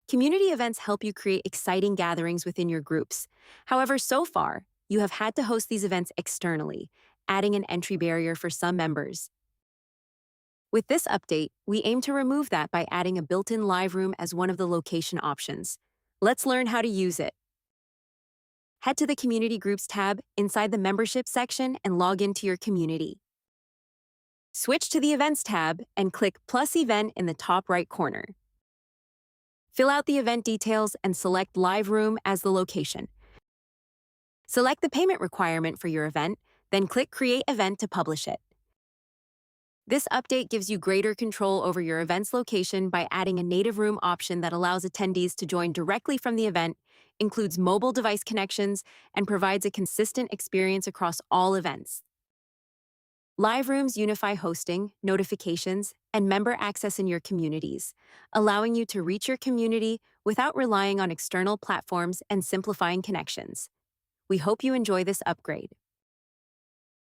Community events help you create exciting gatherings within your groups. However, so far, you have had to host these events externally, adding an entry barrier for some members. With this update, we aim to remove that by adding a built-in live room as one of the location options. Let's learn how to use it. Head to the Community Groups tab inside the Membership section and log into your community. Switch to the Events tab and click Plus Event in the top right corner. Fill out the event details and select Live Room as the location. Select the payment requirement for your event, then click Create Event to publish it. This update gives you greater control over your event's location by adding a native room option that allows attendees to join directly from the event, includes mobile device connections, and provides a consistent experience across all events. Live rooms unify hosting, notifications, and member access in your communities, allowing you to reach your community without relying on external platforms and simplifying connections. We hope you enjoy this upgrade.